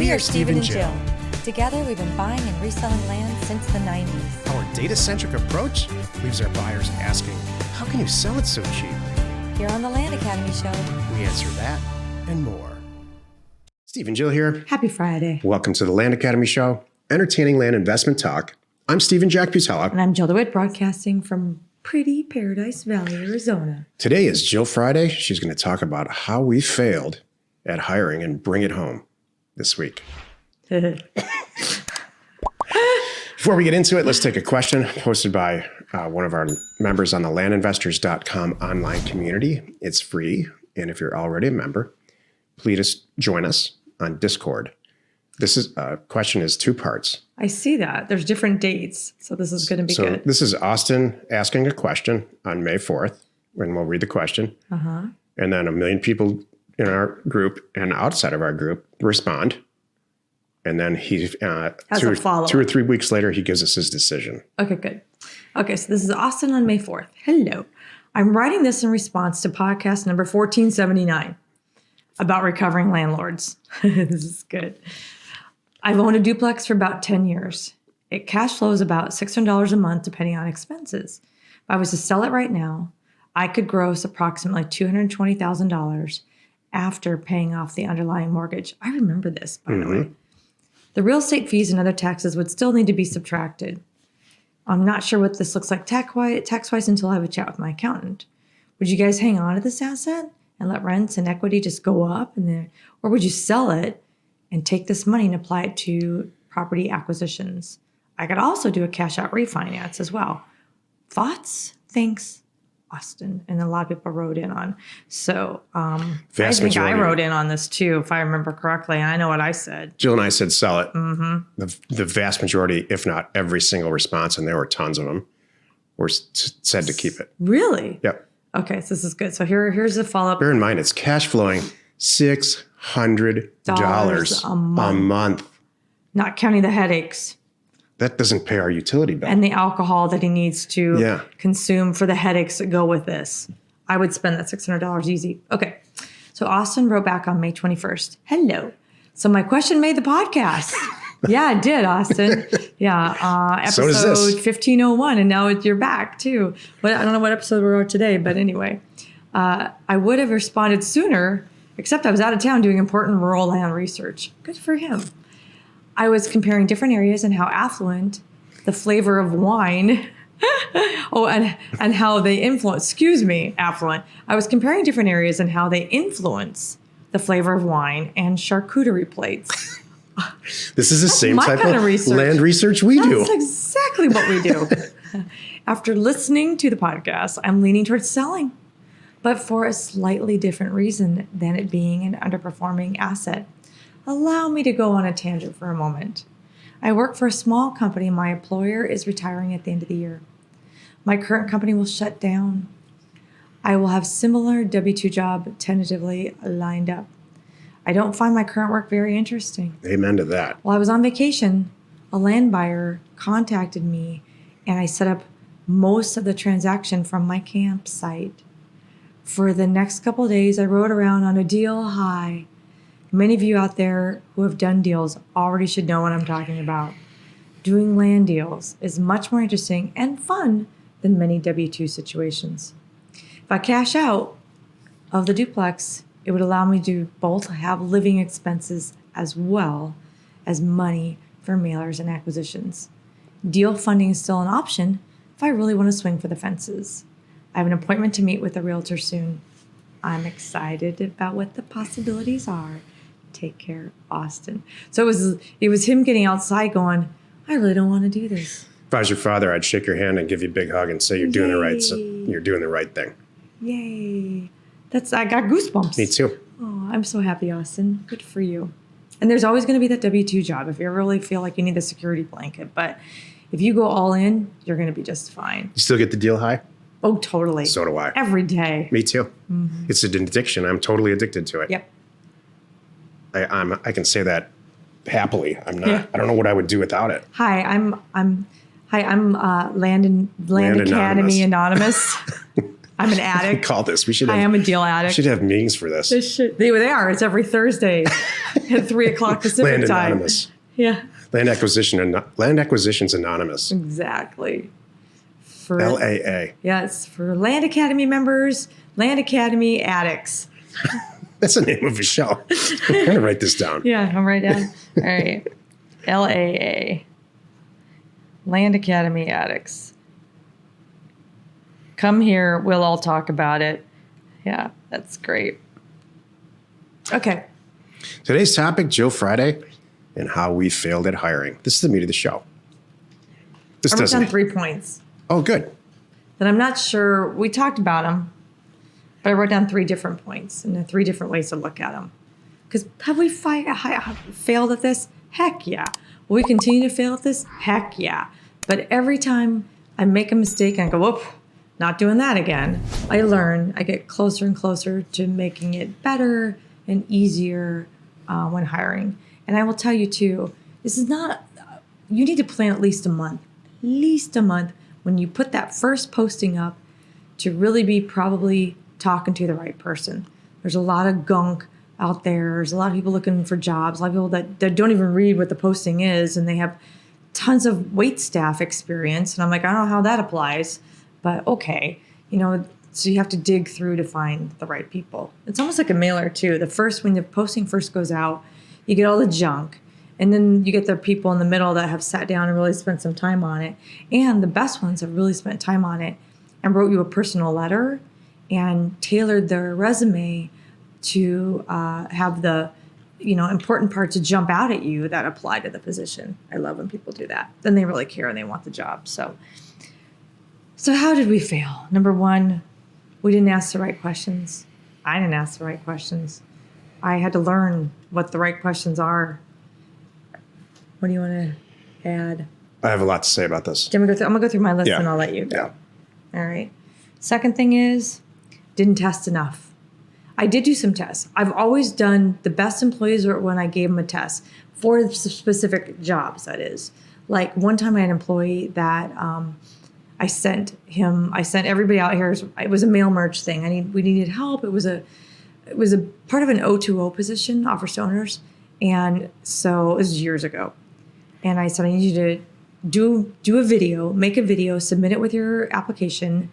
We are Stephen and Jill. Together, we've been buying and reselling land since the 90s. Our data-centric approach leaves our buyers asking, how can you sell it so cheap? Here on the Land Academy Show, We answer that and more. Steve and Jill here. Happy Friday. Welcome to the Land Academy Show, entertaining land investment talk. I'm Stephen Jack Butella. And I'm Jill DeWitt, broadcasting from pretty Paradise Valley, Arizona. Today is Jill Friday. She's going to talk about how we failed at hiring and bring it home this week. Before we get into it, let's take a question posted by one of our members on the landinvestors.com online community. It's free. And if you're already a member, please join us on Discord. This question is two parts. I see that. There's different dates. So this is going to be good. This is Austin asking a question on May 4th, when we'll read the question. Uh-huh. And then 1 million people in our group and outside of our group respond. And then he, a follow-up. 2 or 3 weeks later, he gives us his decision. Okay, good. Okay, so this is Austin on May 4th. Hello. I'm writing this in response to podcast number 1479 about recovering landlords. This is good. I've owned a duplex for about 10 years. It cash flows about $600 a month, depending on expenses. If I was to sell it right now, I could gross approximately $220,000 after paying off the underlying mortgage. I remember this, by the way. The real estate fees and other taxes would still need to be subtracted. I'm not sure what this looks like tax-wise until I have a chat with my accountant. Would you guys hang on to this asset and let rents and equity just go up? Or would you sell it and take this money and apply it to property acquisitions? I could also do a cash-out refinance as well. Thoughts? Thanks, Austin. And a lot of people wrote in on. So I think I wrote in on this too, if I remember correctly. And I know what I said. Jill and I said sell it. Mm-hmm. The vast majority, if not every single response, and there were tons of them, were said to keep it. Really? Yep. Okay, so this is good. So here's the follow-up. Bear in mind, it's cash flowing $600 a month. Not counting the headaches. That doesn't pay our utility bill. And the alcohol that he needs to consume for the headaches that go with this. I would spend that $600 easy. Okay. So Austin wrote back on May 21st. Hello. So my question made the podcast. Yeah, it did, Austin. Yeah. Episode 1501. And now you're back too. But I don't know what episode we're on today, but anyway. I would have responded sooner, except I was out of town doing important rural land research. Good for him. I was comparing different areas and how affluent the flavor of wine, and how they influence, affluent. I was comparing different areas and how they influence the flavor of wine and charcuterie plates. This is the same type of land research we do. That's exactly what we do. After listening to the podcast, I'm leaning towards selling, but for a slightly different reason than it being an underperforming asset. Allow me to go on a tangent for a moment. I work for a small company. My employer is retiring at the end of the year. My current company will shut down. I will have similar W-2 job tentatively lined up. I don't find my current work very interesting. Amen to that. While I was on vacation, a land buyer contacted me and I set up most of the transaction from my campsite. For the next couple of days, I rode around on a deal high. Many of you out there who have done deals already should know what I'm talking about. Doing land deals is much more interesting and fun than many W-2 situations. If I cash out of the duplex, it would allow me to both have living expenses as well as money for mailers and acquisitions. Deal funding is still an option if I really want to swing for the fences. I have an appointment to meet with a realtor soon. I'm excited about what the possibilities are. Take care, Austin. So it was him getting outside going, I really don't want to do this. If I was your father, I'd shake your hand and give you a big hug and say you're doing the right. So you're doing the right thing. Yay! I got goosebumps. Me too. Oh, I'm so happy, Austin. Good for you. And there's always going to be that W-2 job if you really feel like you need the security blanket. But if you go all in, you're going to be just fine. You still get the deal high? Oh, totally. So do I. Every day. Me too. Mm-hmm. It's an addiction. I'm totally addicted to it. Yep. I can say that happily. I'm not. Yeah. I don't know what I would do without it. Hi, I'm Land Academy Anonymous. I'm an addict. Call this. We should I have, am a deal addict. should have meetings for this. They are. It's every Thursday at 3:00 Pacific Land time. Anonymous. Yeah, Land Acquisitions Anonymous. exactly. For LAA. Yes, for Land Academy members, Land Academy addicts. That's the name of a show. I'm going to write this down. Yeah, I'm right down. All right. LAA. Land Academy addicts. Come here. We'll all talk about it. Yeah, that's great. Okay. Today's topic, Joe Friday, and how we failed at hiring. This is the meat of the show. This I wrote down doesn't. 3 points Oh, good. that I'm not sure. We talked about them, but I wrote down 3 different points and 3 different ways to look at them. Because have we failed at this? Heck yeah. Will we continue to fail at this? Heck yeah. But every time I make a mistake and I go, whoop, not doing that again, I learn. I get closer and closer to making it better and easier when hiring. And I will tell you too, this is not, you need to plan at least a month when you put that first posting up to really be probably talking to the right person. There's a lot of gunk out there. There's a lot of people looking for jobs, a lot of people that don't even read what the posting is, and they have tons of wait staff experience. And I'm like, I don't know how that applies, but okay. So you have to dig through to find the right people. It's almost like a mailer too. When the posting first goes out, you get all the junk. And then you get the people in the middle that have sat down and really spent some time on it. And the best ones have really spent time on it and wrote you a personal letter and tailored their resume to have the important parts to jump out at you that apply to the position. I love when people do that. Then they really care and they want the job. So how did we fail? Number 1, we didn't ask the right questions. I didn't ask the right questions. I had to learn what the right questions are. What do you want to add? I have a lot to say about this. I'm going to go through my list Yeah. and I'll let you go. Yeah. All right. Second thing is, didn't test enough. I did do some tests. I've always done the best employees or when I gave them a test for specific jobs, that is. Like one time I had an employee that I sent everybody out here. It was a mail merge thing. We needed help. It was a part of an O2O position, offers to owners. And so it was years ago. And I said, I need you to do a video, make a video, submit it with your application,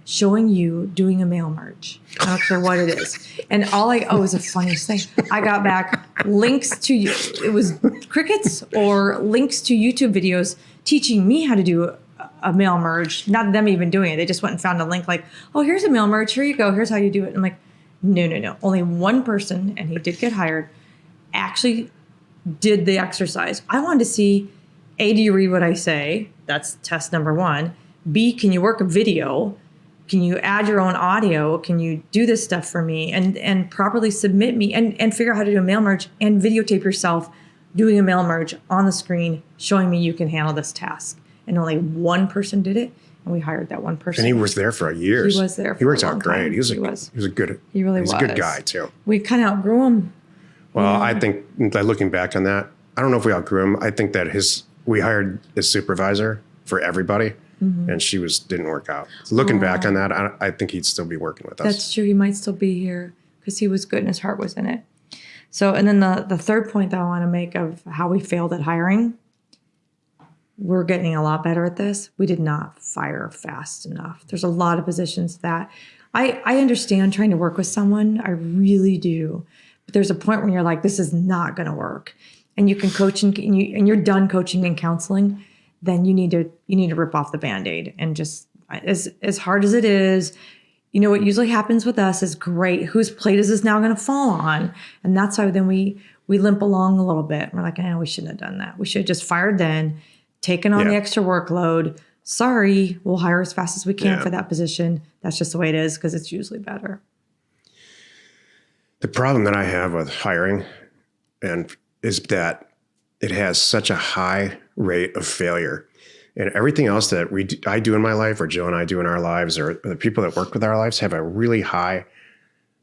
showing you doing a mail merge. I don't care what it is. And it was the funniest thing. I got back links to it was crickets or links to YouTube videos teaching me how to do a mail merge. Not them even doing it. They just went and found a link like, oh, here's a mail merge. Here you go. Here's how you do it. And I'm like, no. Only one person, and he did get hired, actually did the exercise. I wanted to see, A, do you read what I say? That's test number 1. B, can you work a video? Can you add your own audio? Can you do this stuff for me and properly submit me and figure out how to do a mail merge and videotape yourself doing a mail merge on the screen, showing me you can handle this task. And only one person did it, and we hired that one person. And he was there for years. He was there for He worked a long out great. time. He was a good. He really he's was. a good guy too. We kind of outgrew him. Well, I think looking back on that, I don't know if we outgrew him. I think that we hired a supervisor for everybody, and she didn't work out. So looking back on that, I think he'd still be working with us. That's true. He might still be here because he was good and his heart was in it. So, and then the third point that I want to make of how we failed at hiring, we're getting a lot better at this. We did not fire fast enough. There's a lot of positions that I understand trying to work with someone. I really do. But there's a point when you're like, this is not going to work. And you can coach and you're done coaching and counseling, then you need to rip off the Band-Aid and just as hard as it is, what usually happens with us is great. Whose plate is this now going to fall on? And that's why then we limp along a little bit. We're like, we shouldn't have done that. We should have just fired then, taken on the extra workload. Sorry, we'll hire as fast as we can for that position. That's just the way it is because it's usually better. The problem that I have with hiring is that it has such a high rate of failure. And everything else that I do in my life, or Joe and I do in our lives, or the people that work with our lives have a really high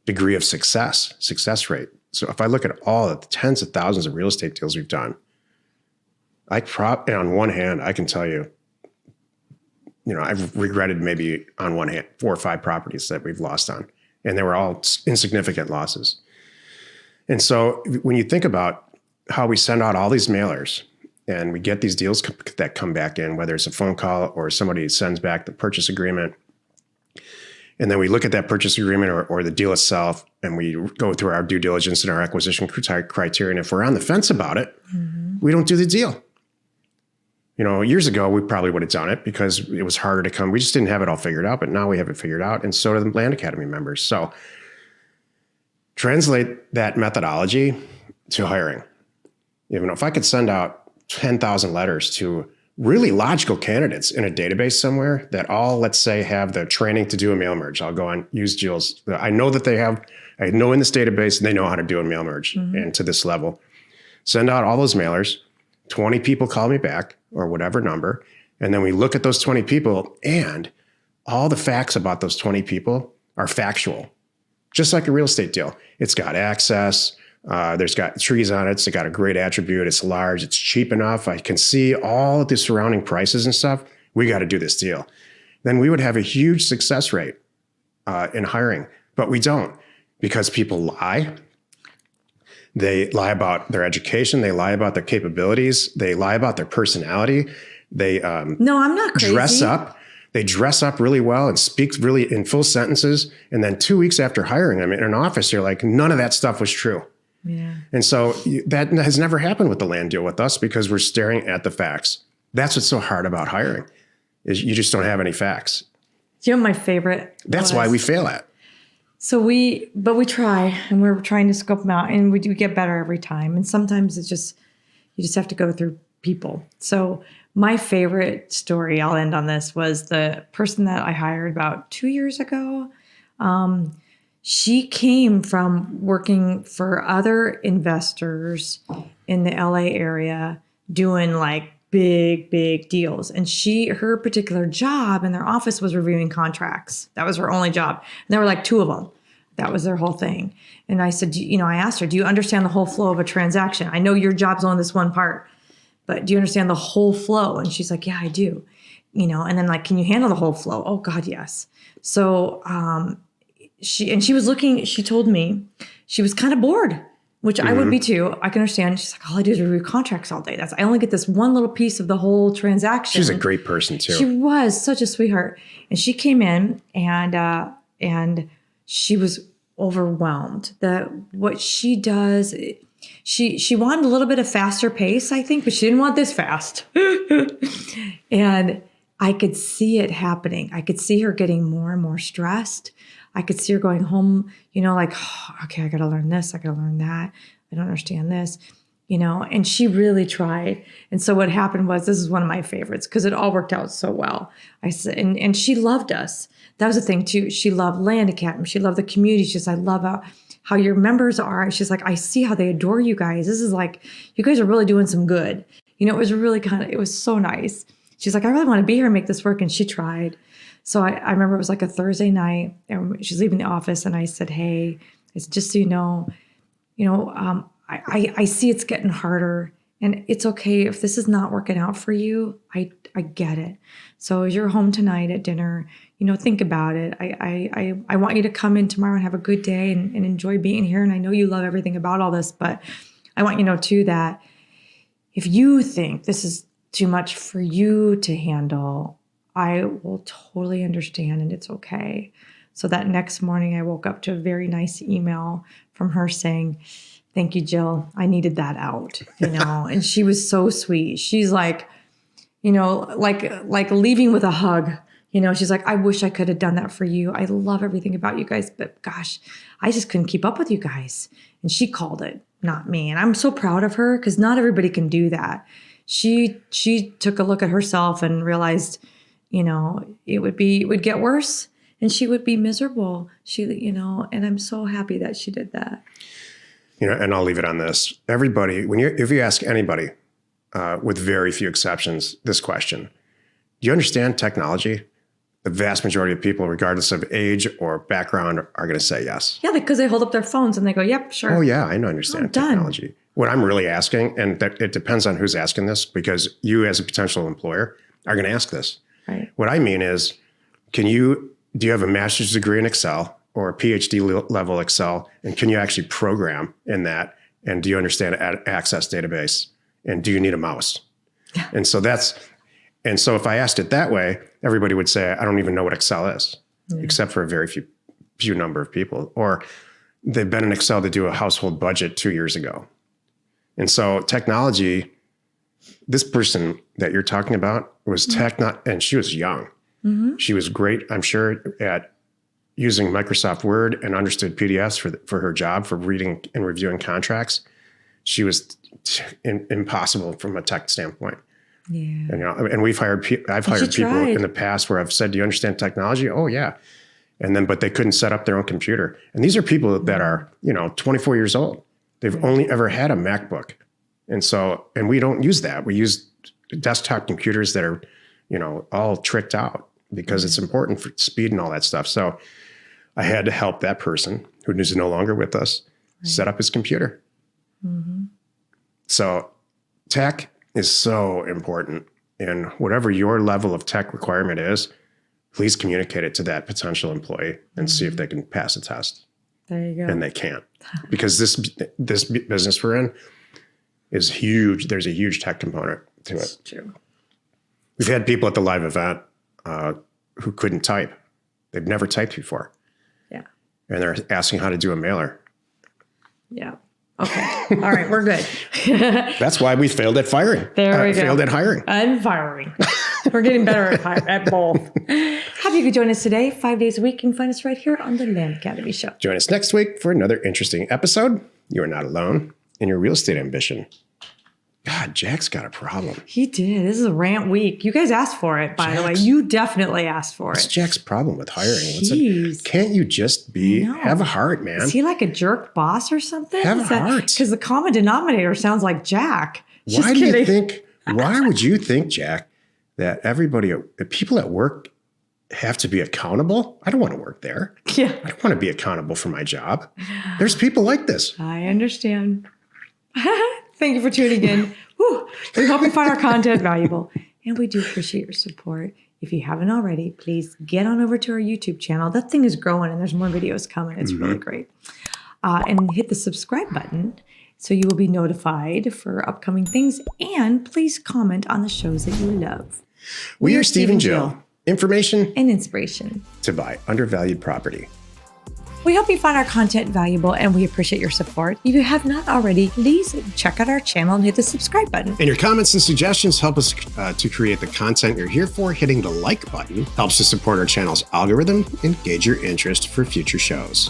degree of success rate. So if I look at all the tens of thousands of real estate deals we've done, on one hand, I can tell you I've regretted maybe on one hand 4 or 5 properties that we've lost on, and they were all insignificant losses. And so when you think about how we send out all these mailers and we get these deals that come back in, whether it's a phone call or somebody sends back the purchase agreement, and then we look at that purchase agreement or the deal itself, and we go through our due diligence and our acquisition criteria. And if we're on the fence about it, we don't do the deal. Years ago, we probably would have done it because it was harder to come. We just didn't have it all figured out, but now we have it figured out. And so do the Land Academy members. So translate that methodology to hiring. If I could send out 10,000 letters to really logical candidates in a database somewhere that all, let's say, have the training to do a mail merge. I'll go on, use Jill's. I know that I know in this database, they know how to do a mail merge and to this level. Send out all those mailers. 20 people call me back or whatever number. And then we look at those 20 people, and all the facts about those 20 people are factual, just like a real estate deal. It's got access. There's got trees on it. It's got a great attribute. It's large. It's cheap enough. I can see all of the surrounding prices and stuff. We got to do this deal. Then we would have a huge success rate in hiring, but we don't, because people lie. They lie about their education. They lie about their capabilities. They lie about their personality. They no, I'm not crazy. Dress up. They dress up really well and speak really in full sentences. And then 2 weeks after hiring them in an office, you're like, none of that stuff was true. Yeah. And so that has never happened with the land deal with us because we're staring at the facts. That's what's so hard about hiring, is you just don't have any facts. Do you know my favorite? That's why we fail at. So we try, and we're trying to scope them out, and we do get better every time. And sometimes it's just, you just have to go through people. So my favorite story, I'll end on this, was the person that I hired about 2 years ago. She came from working for other investors in the LA area doing like big deals. And her particular job in their office was reviewing contracts. That was her only job. And there were like 2 of them. That was their whole thing. And I said, I asked her, do you understand the whole flow of a transaction? I know your job's on this one part, but do you understand the whole flow? And she's like, yeah, I do. And then like, can you handle the whole flow? Oh God, yes. So, she told me she was kind of bored, which I would be too. I can understand. She's like, all I do is review contracts all day. I only get this one little piece of the whole transaction. She's a great person too. She was such a sweetheart. And she came in and she was overwhelmed that what she does, she wanted a little bit of faster pace, I think, but she didn't want this fast. And I could see it happening. I could see her getting more and more stressed. I could see her going home, like, oh, okay, I got to learn this. I got to learn that. I don't understand this, and she really tried. And so what happened was, this is one of my favorites because it all worked out so well. I said, and she loved us. That was the thing too. She loved Land Academy. She loved the community. She said, I love how your members are. She's like, I see how they adore you guys. This is like, you guys are really doing some good. It was really it was so nice. She's like, I really want to be here and make this work. And she tried. So I remember it was like a Thursday night and she's leaving the office and I said, hey, just so you know, I see it's getting harder and it's okay if this is not working out for you. I get it. So as you're home tonight at dinner, think about it. I want you to come in tomorrow and have a good day and enjoy being here. And I know you love everything about all this, but I want you to know too that if you think this is too much for you to handle, I will totally understand and it's okay. So that next morning I woke up to a very nice email from her saying, thank you, Jill. I needed that out, and she was so sweet. She's like, like leaving with a hug, she's like, I wish I could have done that for you. I love everything about you guys, but gosh, I just couldn't keep up with you guys. And she called it, not me. And I'm so proud of her because not everybody can do that. She took a look at herself and realized, it would get worse and she would be miserable. And I'm so happy that she did that. And I'll leave it on this. Everybody, if you ask anybody, with very few exceptions, this question, do you understand technology? The vast majority of people, regardless of age or background, are going to say yes. Yeah, because they hold up their phones and they go, yep, sure. Oh yeah, I understand technology. What I'm really asking, and that it depends on who's asking this, because you as a potential employer are going to ask this. Right. What I mean is, do you have a master's degree in Excel or a PhD level Excel? And can you actually program in that? And do you understand Access database? And do you need a mouse? Yeah. And so if I asked it that way, everybody would say, I don't even know what Excel is, except for a very few number of people. Or they've been in Excel to do a household budget 2 years ago. And so technology, this person that you're talking about was and she was young. Mm-hmm. She was great, I'm sure, at using Microsoft Word and understood PDFs for her job, for reading and reviewing contracts. She was impossible from a tech standpoint. Yeah. And, and I've hired people in the past where I've said, do you understand technology? Oh, yeah. But they couldn't set up their own computer. And these are people that are, 24 years old. They've only ever had a MacBook. And we don't use that. We use desktop computers that are, all tricked out because it's important for speed and all that stuff. So I had to help that person who is no longer with us set up his computer. Mm-hmm. So tech is so important. And whatever your level of tech requirement is, please communicate it to that potential employee and see if they can pass a test. There you go. And they can't. Because this business we're in is huge. There's a huge tech component to it. That's true. We've had people at the live event who couldn't type. They've never typed before. Yeah. And they're asking how to do a mailer. Yeah. Okay. All right. We're good. That's why we failed at firing. There we go. Failed at hiring. And firing. We're getting better at both. Happy you could join us today, 5 days a week. You can find us right here on the Land Academy Show. Join us next week for another interesting episode. You are not alone in your real estate ambition. God, Jack's got a problem. He did. This is a rant week. You guys asked for it, by the way. You definitely asked for What's it. Jack's problem with hiring? Jeez. Can't you just have a heart, man? Is he like a jerk boss or something? Have a heart. Because the common denominator sounds like Jack. Why would you think, Jack, that people at work have to be accountable? I don't want to work there. Yeah. I don't want to be accountable for my job. There's people like this. I understand. Thank you for tuning in. Whew. We hope you find our content valuable. And we do appreciate your support. If you haven't already, please get on over to our YouTube channel. That thing is growing and there's more videos coming. It's really great. And hit the subscribe button so you will be notified for upcoming things. And please comment on the shows that you love. We are Steve and Jill. Information and inspiration to buy undervalued property. We hope you find our content valuable and we appreciate your support. If you have not already, please check out our channel and hit the subscribe button. And your comments and suggestions help us to create the content you're here for. Hitting the like button helps to support our channel's algorithm and gauge your interest for future shows.